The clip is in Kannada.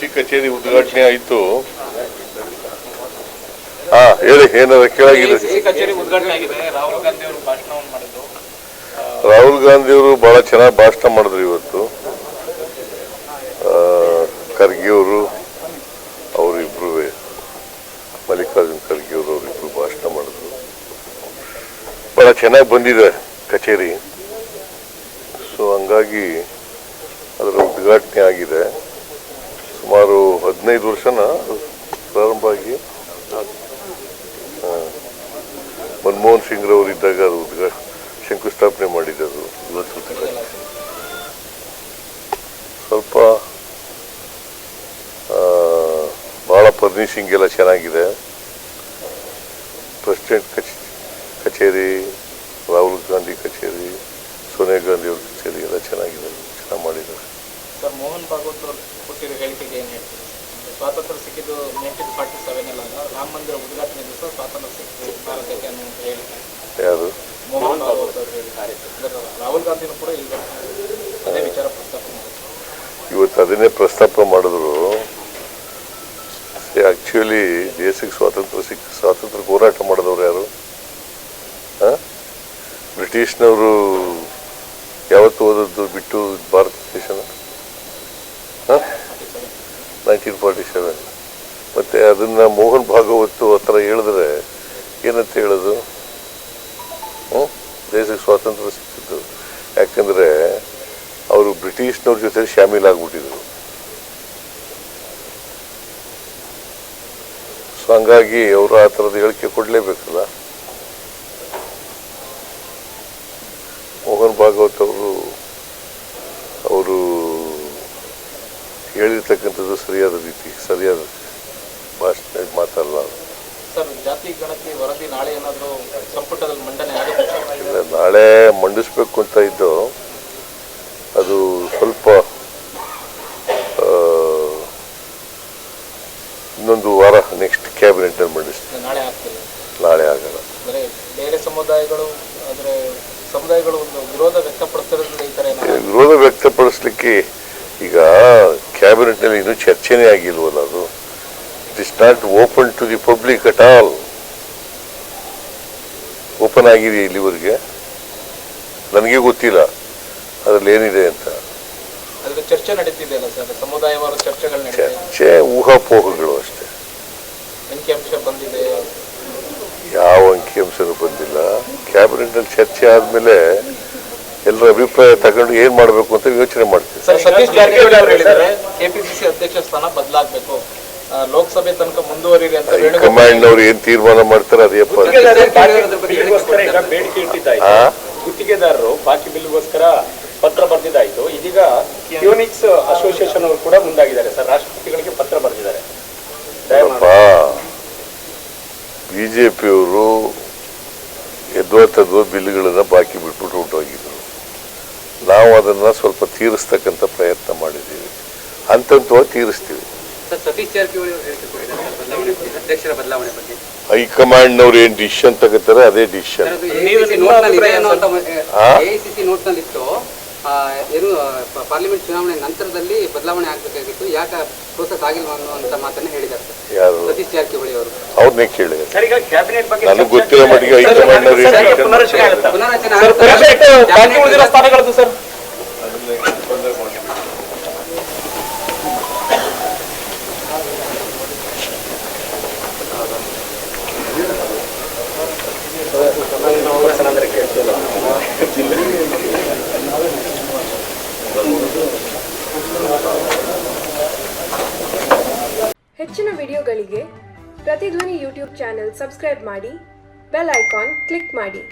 ಡಿಸಿ ಕಚೇರಿ ಉದ್ಘಾಟನೆ ಆಯಿತು. ಹೇಳಿ, ಏನಾದ್ರು ಕೇಳಾಗಿದೆ? ಕಚೇರಿ ಉದ್ಘಾಟನೆ ಆಗಿದೆ. ರಾಹುಲ್ ಗಾಂಧಿ ಅವರು ಭಾಷಣವನ್ನು ಮಾಡಿದ್ರು. ರಾಹುಲ್ ಗಾಂಧಿ ಅವರು ಬಹಳ ಚೆನ್ನಾಗಿ ಭಾಷಣ ಮಾಡಿದ್ರು ಇವತ್ತು. ಖರ್ಗೆ ಅವರು, ಅವರಿಬ್ರು, ಮಲ್ಲಿಕಾರ್ಜುನ್ ಖರ್ಗೆ ಅವರು, ಅವರಿಬ್ರು ಭಾಷಣ ಮಾಡಿದ್ರು. ಬಹಳ ಚೆನ್ನಾಗಿ ಬಂದಿದೆ ಕಚೇರಿ. ಸೊ ಹಂಗಾಗಿ ಅದರ ಉದ್ಘಾಟನೆ ಆಗಿದೆ. ಸುಮಾರು 15 ವರ್ಷನ ಪ್ರಾರಂಭ ಆಗಿ ಮನಮೋಹನ್ ಸಿಂಗ್ ರವರು ಇದ್ದಾಗ ಅದು ಶಂಕುಸ್ಥಾಪನೆ ಮಾಡಿದ್ದು. ಇವತ್ತು ಸ್ವಲ್ಪ ಭಾಳ ಫರ್ನಿಷಿಂಗ್ ಎಲ್ಲ ಚೆನ್ನಾಗಿದೆ. ಪ್ರೆಸಿಡೆಂಟ್ ಕಚೇರಿ, ರಾಹುಲ್ ಗಾಂಧಿ ಕಚೇರಿ, ಸೋನಿಯಾ ಗಾಂಧಿ ಅವ್ರ ಕಚೇರಿ ಎಲ್ಲ ಚೆನ್ನಾಗಿದೆ, ಚೆನ್ನಾಗಿ ಮಾಡಿದ್ದಾರೆ. ಸರ್, ಮೋಹನ್ ಭಾಗವತ್ ಅವರು ಕೊಟ್ಟಿರೋ ಹೇಳಿಕೆಗೆ ಏನು ಹೇಳ್ತೀವಿ? ಸ್ವಾತಂತ್ರ್ಯ ಸಿಕ್ಕಿದ್ದು 1947 ಅಲ್ಲ, ರಾಮ ಮಂದಿರ ಉದ್ಘಾಟನೆ ದಿವಸ ಸ್ವಾತಂತ್ರ್ಯ ಸಿಕ್ಕಿದ್ದು ಭಾರತಕ್ಕೆ ಅನ್ನುವಂಥ ಹೇಳಿಕೆ ಯಾರು? ಮೋಹನ್ ಭಾಗವತ್ ಅವರು ಹೇಳಿದ್ದಾರೆ. ರಾಹುಲ್ ಗಾಂಧಿನೂ ಕೂಡ ಈಗ ಅದೇ ವಿಚಾರ ಪ್ರಸ್ತಾಪ ಮಾಡಿದ್ರು. ಇವತ್ತು ಅದನ್ನೇ ಪ್ರಸ್ತಾಪ ಮಾಡಿದ್ರು. ಆಕ್ಚುಲಿ ದೇಶಕ್ಕೆ ಸ್ವಾತಂತ್ರ್ಯ ಹೋರಾಟ ಮಾಡಿದವರು ಯಾರು? ಬ್ರಿಟಿಷ್ನವರು ಯಾವತ್ತು ಓದದ್ದು ಬಿಟ್ಟು ಭಾರತ ದೇಶನ 1947. ಮತ್ತೆ ಅದನ್ನ ಮೋಹನ್ ಭಾಗವತ್ ಆ ಥರ ಹೇಳಿದ್ರೆ ಏನಂತ ಹೇಳೋದು? ದೇಶಕ್ಕೆ ಸ್ವಾತಂತ್ರ್ಯ ಸಿಕ್ಕಿದ್ದು ಯಾಕಂದ್ರೆ ಅವರು ಬ್ರಿಟಿಷ್ನವ್ರ ಜೊತೆ ಶಾಮೀಲಾಗ್ಬಿಟ್ಟಿದ್ರು. ಸೊ ಹಂಗಾಗಿ ಅವರು ಆ ಥರದ ಹೇಳಿಕೆ ಕೊಡಲೇಬೇಕಲ್ಲ. ಮೋಹನ್ ಭಾಗವತ್ ಅವರು ಹೇಳಿರ್ತಕ್ಕಂಥದ್ದು ಸರಿಯಾದ ರೀತಿ, ಸರಿಯಾದ ಭಾಷಣ ಮಾತಲ್ಲ. ಸರ್, ಜಾತಿ ಗಣತಿ ವರದಿ ನಾಳೆ ಏನಾದರೂ ಸಂಪುಟದಲ್ಲಿ ಮಂಡನೆ ಆಗುತ್ತೆ? ನಾಳೆ ಮಂಡಿಸ್ಬೇಕು ಅಂತ ಇದ್ದು, ಅದು ಸ್ವಲ್ಪ ಇನ್ನೊಂದು ವಾರ ನೆಕ್ಸ್ಟ್ ಕ್ಯಾಬಿನೆಟ್ ಅಲ್ಲಿ ಮಂಡಿಸ್ತೀವಿ. ನಾಳೆ ಆಗಲ್ಲ. ಬೇರೆ ಸಮುದಾಯಗಳು ಒಂದು ವಿರೋಧ ವ್ಯಕ್ತಪಡಿಸ್ತಿರೋದ್ರಿಂದ ಈ ಥರ ವಿರೋಧ ವ್ಯಕ್ತಪಡಿಸ್ಲಿಕ್ಕೆ ಈಗ ಕ್ಯಾಬಿನೆಟ್ನಲ್ಲಿ ಇನ್ನೂ ಚರ್ಚೆನೇ ಆಗಿಲ್ವಲ್ಲ. ಅದು it is not open to the public at all. Open ಆಗಿದೆ ಇಲ್ಲಿವರೆಗೆ? ನನಗೆ ಗೊತ್ತಿಲ್ಲ ಅದರಲ್ಲಿ ಏನಿದೆ ಅಂತ. ಚರ್ಚೆ ನಡೀತಿದೆ ಅಲ್ಲ ಸರ್, ಸಮುದಾಯವಾರು ಚರ್ಚೆಗಳು ಚರ್ಚೆ ಊಹಾಪೋಹಗಳು ಅಷ್ಟೇ. ಅಂಕಿಅಂಶ ಬಂದಿದೆ? ಯಾವ ಅಂಕಿಅಂಶನೂ ಬಂದಿಲ್ಲ. ಕ್ಯಾಬಿನೆಟ್ನಲ್ಲಿ ಚರ್ಚೆ ಆದಮೇಲೆ ಎಲ್ಲರ ಅಭಿಪ್ರಾಯ ತಗೊಂಡು ಏನ್ ಮಾಡಬೇಕು ಅಂತ ಯೋಚನೆ ಮಾಡ್ತೀವಿ. ಸತೀಶ್ ಜಾರಕಿಹೊಳಿ ಅವರು ಹೇಳಿದ್ದಾರೆ ಕೆಪಿಸಿಸಿ ಅಧ್ಯಕ್ಷ ಸ್ಥಾನ ಬದಲಾಗಬೇಕು, ಲೋಕಸಭೆ ತನಕ ಮುಂದುವರಿದೆ ಅಂತ. ಹೈಕಮಾಂಡ್ ಅವ್ರು ಏನ್ ತೀರ್ಮಾನ ಮಾಡ್ತಾರೆ ಅದೇಪ್ಪ. ಗುತ್ತಿಗೆದಾರರು ಬಾಕಿ ಬಿಲ್ಗೋಸ್ಕರ ಪತ್ರ ಬರೆದಿದ್ದಾಯ್ತು. ಇದೀಗ ಕ್ಯೂನಿಕ್ಸ್ ಅಸೋಸಿಯೇಷನ್ ಅವರು ಕೂಡ ಮುಂದಾಗಿದ್ದಾರೆ ಸರ್, ರಾಷ್ಟ್ರಪತಿಗಳಿಗೆ ಪತ್ರ ಬರೆದಿದ್ದಾರೆ. ಬಿಜೆಪಿಯವರು ಎದ್ವತ್ತದ್ವ ಬಿಲ್ಗಳನ್ನ ಬಾಕಿ ಬಿಟ್ಬಿಟ್ಟು ಹೊರಟೋಗಿದ್ರು. ನಾವು ಅದನ್ನ ಸ್ವಲ್ಪ ತೀರಿಸ್ತಕ್ಕಂಥ ಪ್ರಯತ್ನ ಮಾಡಿದ್ದೀವಿ, ಹಂತವಾಗಿ ತೀರಿಸ್ತೀವಿ. ಹೈಕಮಾಂಡ್ನವ್ರು ಏನ್ ಡಿಸಿಷನ್ ತಗೋತಾರೆ ಅದೇ ಡಿಸಿಷನ್. ಏನು ಪಾರ್ಲಿಮೆಂಟ್ ಚುನಾವಣೆ ನಂತರದಲ್ಲಿ ಬದಲಾವಣೆ ಆಗಬೇಕಾಗಿತ್ತು, ಯಾಕೆ ಪ್ರೋಸೆಸ್ ಆಗಿಲ್ಲ ಅನ್ನುವಂತ ಮಾತನ್ನ ಹೇಳಿದ್ದಾರೆ ಯಾರು? ಸತೀಶ್ ಜಾರಕಿಹೊಳಿ ಅವರು. ಅವ್ರನ್ನೇ ಕೇಳಿ, ನನಗೆ ಗೊತ್ತಿರೋ ಮಟ್ಟಿಗೆ ಹೈಕಮಾಂಡ್ ಹೆಚ್ಚಿನ ವಿಡಿಯೋಗಳಿಗೆ ಪ್ರತಿಧ್ವನಿ ಯೂಟ್ಯೂಬ್ ಚಾನೆಲ್ ಸಬ್ಸ್ಕ್ರೈಬ್ ಮಾಡಿ, ಬೆಲ್ ಐಕಾನ್ ಕ್ಲಿಕ್ ಮಾಡಿ.